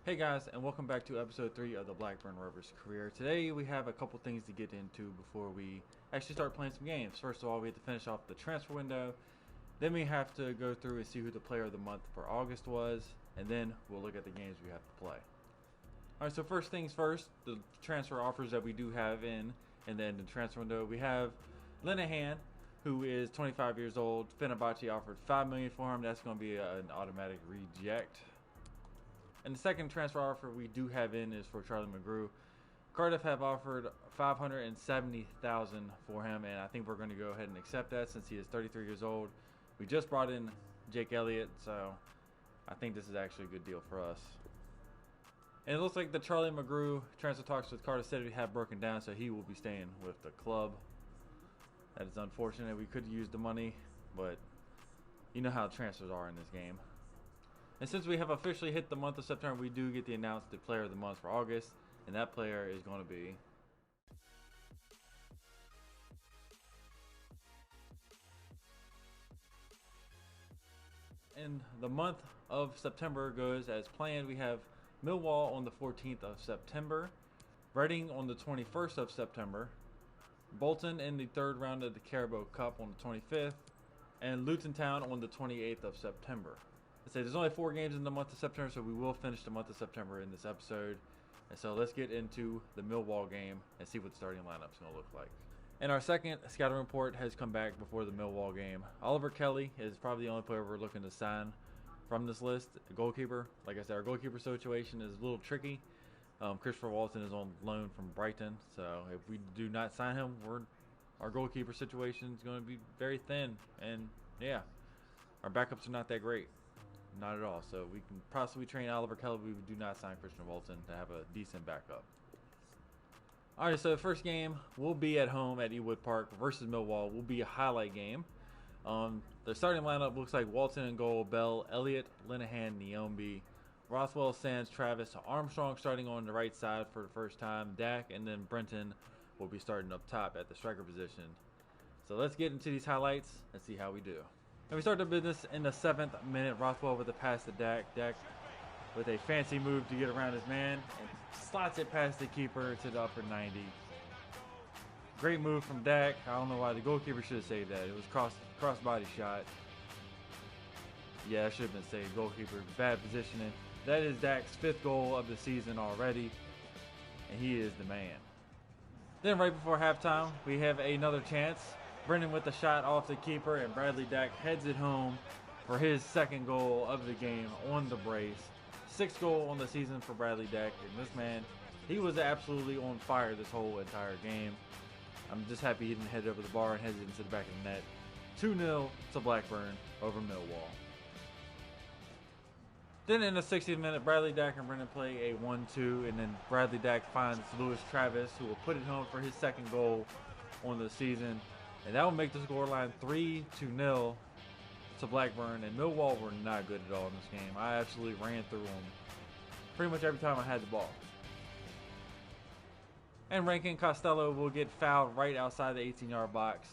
Hey guys, and welcome back to episode 3 of the Blackburn Rovers career. Today we have a couple things to get into before we actually start playing some games. First of all, we have to finish off the transfer window. Then we have to go through and see who the player of the month for August was. And then we'll look at the games we have to play. Alright, so first things first, the transfer offers that we do have in. And then the transfer window, we have Linehan, who is 25 years old. Fenerbahce offered $5 million for him. That's going to be an automatic reject. And the second transfer offer we do have in is for Charlie McGrew. Cardiff have offered $570,000 for him, and I think we're going to go ahead and accept that since he is 33 years old. We just brought in Jake Elliott, so I think this is actually a good deal for us. And it looks like the Charlie McGrew transfer talks with Cardiff City have broken down, so he will be staying with the club. That is unfortunate. We could use the money, but you know how transfers are in this game. And since we have officially hit the month of September, we do get to announce the player of the month for August. And that player is going to be in the month of September goes as planned. We have Millwall on the 14th of September, Reading on the 21st of September, Bolton in the third round of the Carabao Cup on the 25th, and Luton Town on the 28th of September. I say there's only 4 games in the month of September, so we will finish the month of September in this episode. And so let's get into the Millwall game and see what the starting lineup is going to look like. And our second scouting report has come back before the Millwall game. Oliver Kelly is probably the only player we're looking to sign from this list. A goalkeeper, like I said, our goalkeeper situation is a little tricky. Christopher Walton is on loan from Brighton, so if we do not sign him, our goalkeeper situation is going to be very thin. And yeah, our backups are not that great. Not at all. So we can possibly train Oliver Kelly. We do not sign Christian Walton to have a decent backup. Alright, so the first game will be at home at Ewood Park versus Millwall. Will be a highlight game. The starting lineup looks like Walton in goal, Bell, Elliott, Linehan, Niombi, Rothwell, Sands, Travis, Armstrong starting on the right side for the first time, Dak, and then Brenton will be starting up top at the striker position. So let's get into these highlights and see how we do. And we start the business in the 7th minute. Rothwell with a pass to Dak. Dak with a fancy move to get around his man and slots it past the keeper to the upper 90. Great move from Dak. I don't know why the goalkeeper should have saved that. It was cross body shot. Yeah, it should have been saved. Goalkeeper, bad positioning. That is Dak's 5th goal of the season already, and he is the man. Then right before halftime, we have another chance. Brendan with the shot off the keeper, and Bradley Dack heads it home for his 2nd goal of the game on the brace. 6th goal on the season for Bradley Dack, and this man, he was absolutely on fire this whole entire game. I'm just happy he didn't head over the bar and head into the back of the net. 2-0 to Blackburn over Millwall. Then in the 60th minute, Bradley Dack and Brendan play a 1-2, and then Bradley Dack finds Lewis Travis, who will put it home for his 2nd goal on the season. And that will make the scoreline 3-0 to Blackburn. And Millwall were not good at all in this game. I absolutely ran through them pretty much every time I had the ball. And Rankin Costello will get fouled right outside the 18-yard box.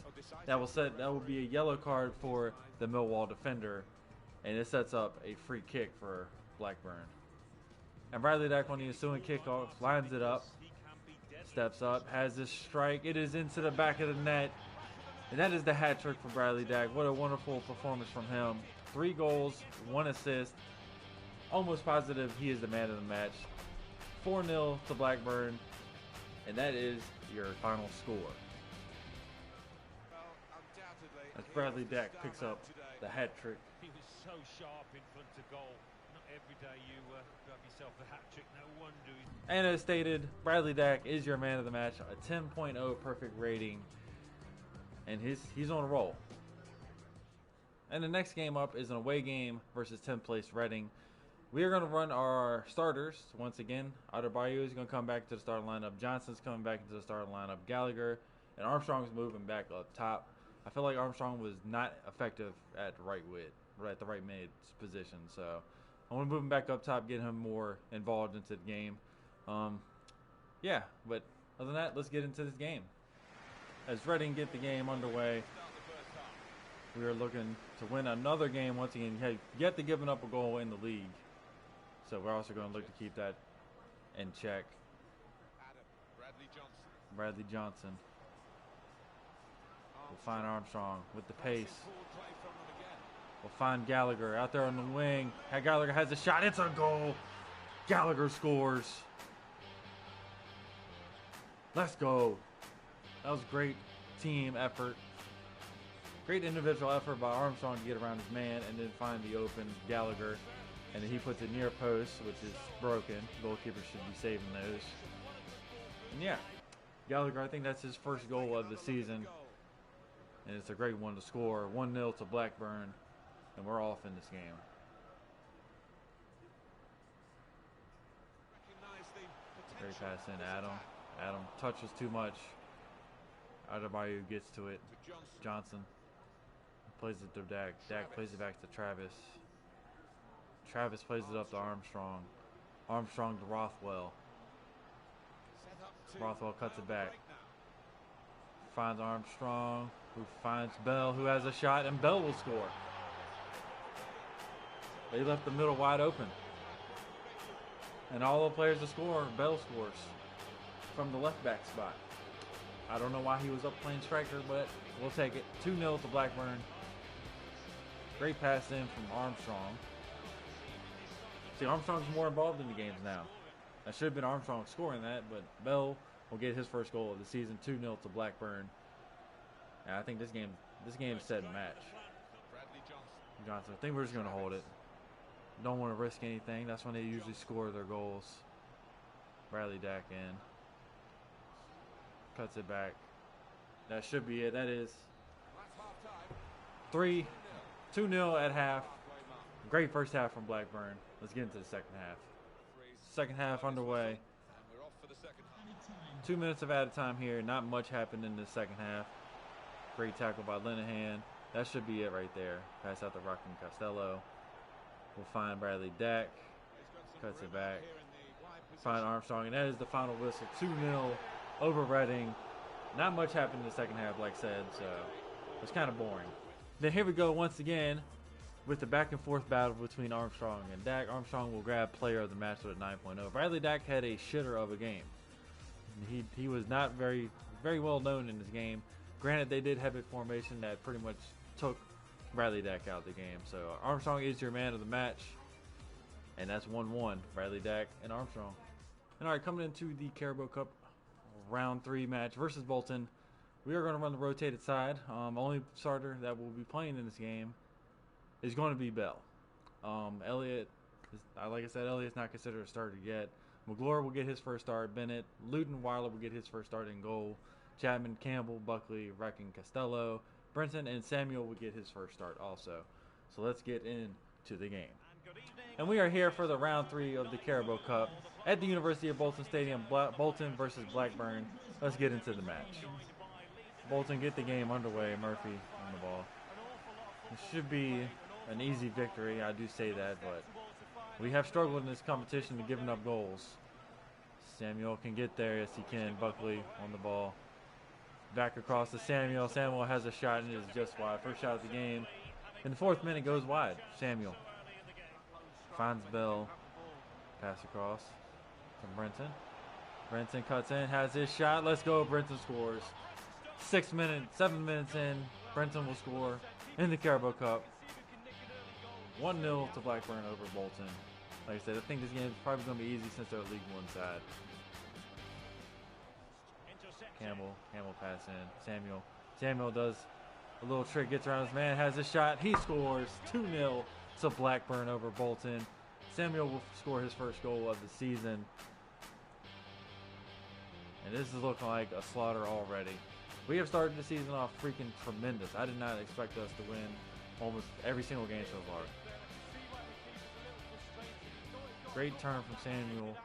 That will be a yellow card for the Millwall defender. And it sets up a free kick for Blackburn. And Bradley Dack on the ensuing kickoff lines it up. Steps up, has this strike. It is into the back of the net. And that is the hat trick for Bradley Dack. What a wonderful performance from him. 3 goals, 1 assist. Almost positive he is the man of the match. 4-0 to Blackburn. And that is your final score. As Bradley Dack picks up the hat trick. He was so sharp in front of goal. Not every day you grab yourself a hat trick. No wonder. And as stated, Bradley Dack is your man of the match. A 10.0 perfect rating. And he's on a roll. And the next game up is an away game versus 10th place Reading. We are going to run our starters once again. Adebayo is going to come back to the starting lineup. Johnson's coming back into the starting lineup. Gallagher and Armstrong's moving back up top. I feel like Armstrong was not effective at the right mid position. So I want to move him back up top, get him more involved into the game. Yeah, but other than that, let's get into this game. As Reading get the game underway, we are looking to win another game once again. Yet to giving up a goal in the league. So we're also going to look to keep that in check. Bradley Johnson. We'll find Armstrong with the pace. We'll find Gallagher out there on the wing. Gallagher has a shot. It's a goal. Gallagher scores. Let's go. That was great team effort. Great individual effort by Armstrong to get around his man and then find the open Gallagher. And then he puts it near post, which is broken. Goalkeeper should be saving those. And yeah, Gallagher, I think that's his first goal of the season. And it's a great one to score. 1-0 to Blackburn. And we're off in this game. Great pass in, Adam. Adam touches too much. Adebayo gets to it. Johnson plays it to Dak. Dak plays it back to Travis. Travis plays it up to Armstrong. Armstrong to Rothwell. Rothwell cuts it back. Finds Armstrong, who finds Bell, who has a shot, and Bell will score. They left the middle wide open. And all the players to score, Bell scores from the left back spot. I don't know why he was up playing striker, but we'll take it. 2-0 to Blackburn. Great pass in from Armstrong. See, Armstrong's more involved in the games now. That should have been Armstrong scoring that, but Bell will get his first goal of the season. 2-0 to Blackburn. And I think this game is set and match. Johnson, I think we're just going to hold it. Don't want to risk anything. That's when they usually score their goals. Bradley Dak in. Cuts it back. That should be it. That is 2-0 at half. Great first half from Blackburn. Let's get into the second half. Second half underway. 2 minutes of added time here. Not much happened in the second half. Great tackle by Linehan. That should be it right there. Pass out to Rockin Costello. We'll find Bradley Dak. Cuts it back. Find Armstrong. And that is the final whistle. 2-0 over Reading. Not much happened in the second half, like I said, so it's kind of boring. Then here we go once again with the back and forth battle between Armstrong and Dak. Armstrong will grab player of the match with a 9.0. Bradley Dak had a shitter of a game. He was not very well known in this game. Granted, they did have a formation that pretty much took Bradley Dak out of the game. So Armstrong is your man of the match. And that's 1-1. Bradley Dak and Armstrong. And all right, coming into the Carabao Cup round 3 match versus Bolton, we are going to run the rotated side. Only starter that will be playing in this game is going to be Bell. Elliott, like I said, Elliott's not considered a starter yet. McGlure will get his first start. Bennett, Luton, Weiler will get his first start in goal. Chapman, Campbell, Buckley, Racking, Costello, Brenton, and Samuel will get his first start also. So let's get into the game. And we are here for the round 3 of the Carabao Cup at the University of Bolton Stadium. Bolton versus Blackburn. Let's get into the match. Bolton get the game underway. Murphy on the ball. It should be an easy victory. I do say that, but we have struggled in this competition to giving up goals. Samuel can get there. Yes, he can. Buckley on the ball. Back across to Samuel. Samuel has a shot and it is just wide. First shot of the game. In the 4th minute goes wide. Samuel finds Bell. Pass across to Brenton. Brenton cuts in, has his shot. Let's go. Brenton scores. 7 minutes in. Brenton will score in the Carabao Cup. 1-0 to Blackburn over Bolton. Like I said, I think this game is probably going to be easy since they're League One side. Campbell pass in. Samuel does a little trick, gets around his man, has a shot. He scores. 2-0 to Blackburn over Bolton. Samuel will score his first goal of the season. And this is looking like a slaughter already. We have started the season off freaking tremendous. I did not expect us to win almost every single game so far. Great turn from Samuel.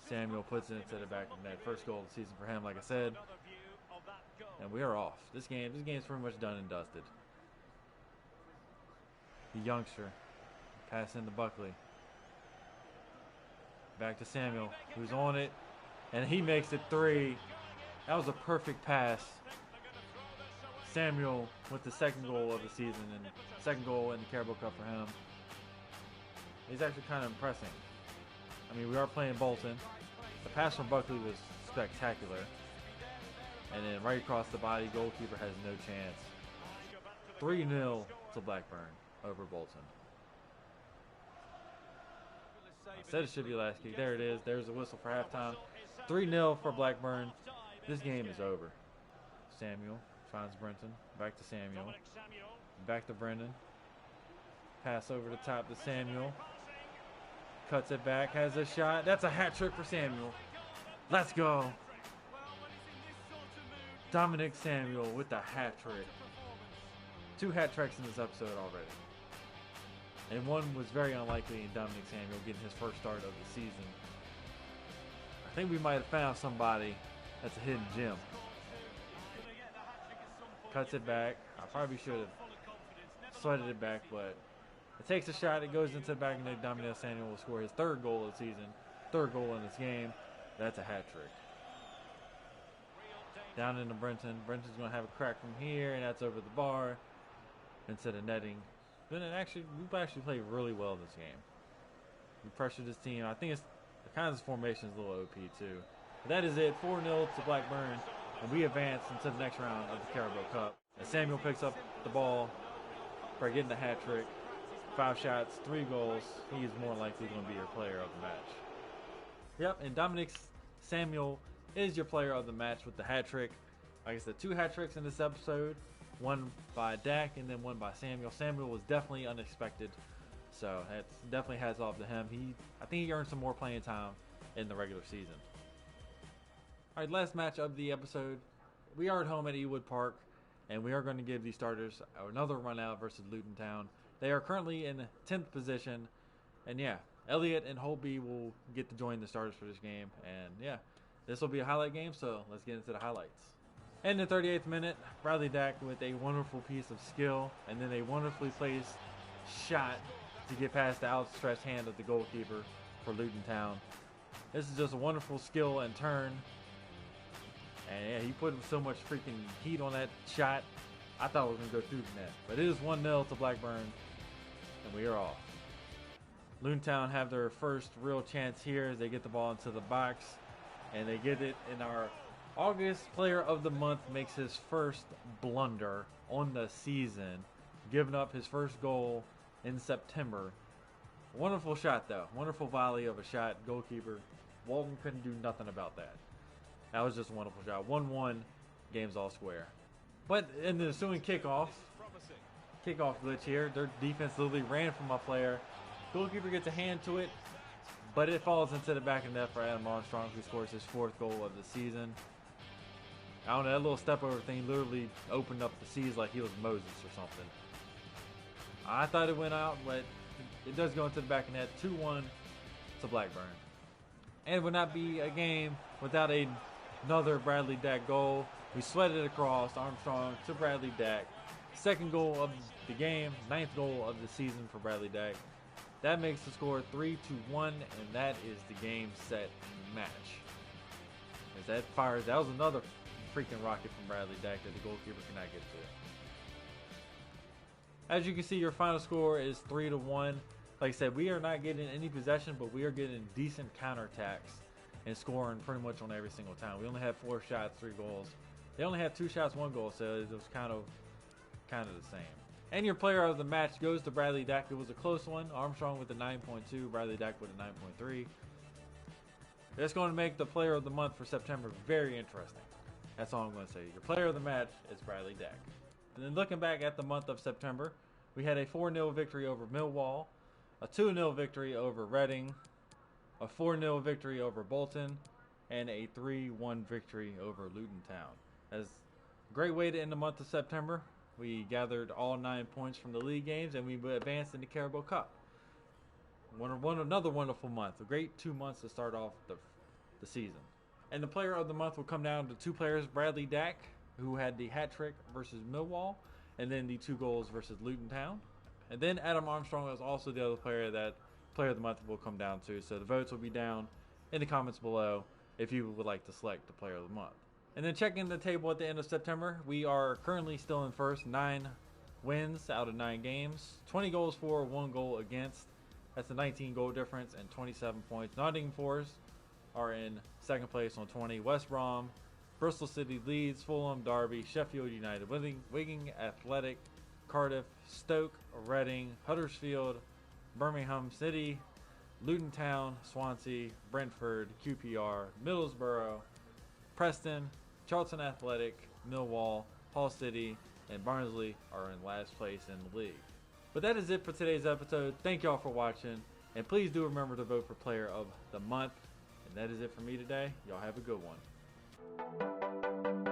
Samuel puts it into the back of the net. First goal of the season for him, like I said. And we are off. This game's pretty much done and dusted. The youngster. Pass into Buckley. Back to Samuel, who's on it. And he makes it 3. That was a perfect pass. Samuel with the second goal of the season and second goal in the Carabao Cup for him. He's actually kind of impressing. I mean, we are playing Bolton. The pass from Buckley was spectacular. And then right across the body, goalkeeper has no chance. 3-0 to Blackburn over Bolton. I said it should be last kick. There it is. There's a whistle for halftime. 3-0 for Blackburn. This game is over. Samuel finds Brenton. Back to Samuel. Back to Brendan. Pass over the top to Samuel. Cuts it back. Has a shot. That's a hat trick for Samuel. Let's go. Dominic Samuel with the hat trick. 2 hat tricks in this episode already. And one was very unlikely in Dominic Samuel getting his first start of the season. I think we might have found somebody that's a hidden gem. Cuts it back. I probably should have sweated it back, but it takes a shot. It goes into the back of the net. Dominic Samuel will score his 3rd goal of the season. 3rd goal in this game. That's a hat trick. Down into Brenton. Brenton's going to have a crack from here, and that's over the bar instead of netting. Then we actually played really well this game. We pressured this team. I think it's the kinds of formation is a little OP too. But that is it. 4-0 to Blackburn, and we advance into the next round of the Carabao Cup. And Samuel picks up the ball for getting the hat trick. 5 shots, 3 goals. He is more likely going to be your player of the match. Yep, and Dominic Samuel is your player of the match with the hat trick. Like I said, 2 hat tricks in this episode. One by Dak and then one by Samuel. Samuel was definitely unexpected, so that's definitely hats off to him. I think he earned some more playing time in the regular season. All right, last match of the episode. We are at home at Ewood Park, and we are going to give these starters another run out versus Luton Town. They are currently in 10th position, and yeah, Elliott and Holtby will get to join the starters for this game. And yeah, this will be a highlight game, so let's get into the highlights. In the 38th minute, Bradley Dack with a wonderful piece of skill and then a wonderfully placed shot to get past the outstretched hand of the goalkeeper for Luton Town. This is just a wonderful skill and turn. And yeah, he put so much freaking heat on that shot. I thought it was going to go through the net. But it is 1-0 to Blackburn, and we are off. Luton Town have their first real chance here as they get the ball into the box. And they get it in our August Player of the Month makes his first blunder on the season, giving up his first goal in September. Wonderful shot, though. Wonderful volley of a shot. Goalkeeper Walton couldn't do nothing about that. That was just a wonderful shot. 1-1, game's all square. But in the ensuing kickoff glitch here, their defense literally ran from my player. Goalkeeper gets a hand to it, but it falls into the back of the net for Adam Armstrong, who scores his 4th goal of the season. I don't know, that little step over thing literally opened up the seas like he was Moses or something. I thought it went out, but it does go into the back of the net. 2-1 to Blackburn. And it would not be a game without another Bradley Dack goal. We sweated it across Armstrong to Bradley Dack. 2nd goal of the game, 9th goal of the season for Bradley Dack. That makes the score 3-1, and that is the game, set, match. As that was another freaking rocket from Bradley Dack that the goalkeeper cannot get to. As you can see, your final score is 3-1. Like I said, we are not getting any possession, but we are getting decent counterattacks and scoring pretty much on every single time. We only had 4 shots, 3 goals. They only had 2 shots, 1 goal, so it was kind of the same. And your player of the match goes to Bradley Dack. It was a close one. Armstrong with a 9.2, Bradley Dack with a 9.3. That's going to make the player of the month for September very interesting. That's all I'm going to say. Your player of the match is Bradley Dack. And then looking back at the month of September, we had a 4-0 victory over Millwall, a 2-0 victory over Reading, a 4-0 victory over Bolton, and a 3-1 victory over Luton Town. That's a great way to end the month of September. We gathered all 9 points from the league games, and we advanced in the Carabao Cup. Another wonderful month. A great 2 months to start off the season. And the player of the month will come down to 2 players, Bradley Dack, who had the hat trick versus Millwall, and then the 2 goals versus Luton Town. And then Adam Armstrong is also the other player that player of the month will come down to. So the votes will be down in the comments below if you would like to select the player of the month. And then checking the table at the end of September, we are currently still in first, 9 wins out of 9 games, 20 goals for, 1 goal against. That's a 19 goal difference and 27 points. Nottingham Forest are in second place on 20. West Brom, Bristol City, Leeds, Fulham, Derby, Sheffield United, Wigan Athletic, Cardiff, Stoke, Reading, Huddersfield, Birmingham City, Luton Town, Swansea, Brentford, QPR, Middlesbrough, Preston, Charlton Athletic, Millwall, Hull City, and Barnsley are in last place in the league. But that is it for today's episode. Thank y'all for watching, and please do remember to vote for Player of the Month. And that is it for me today. Y'all have a good one.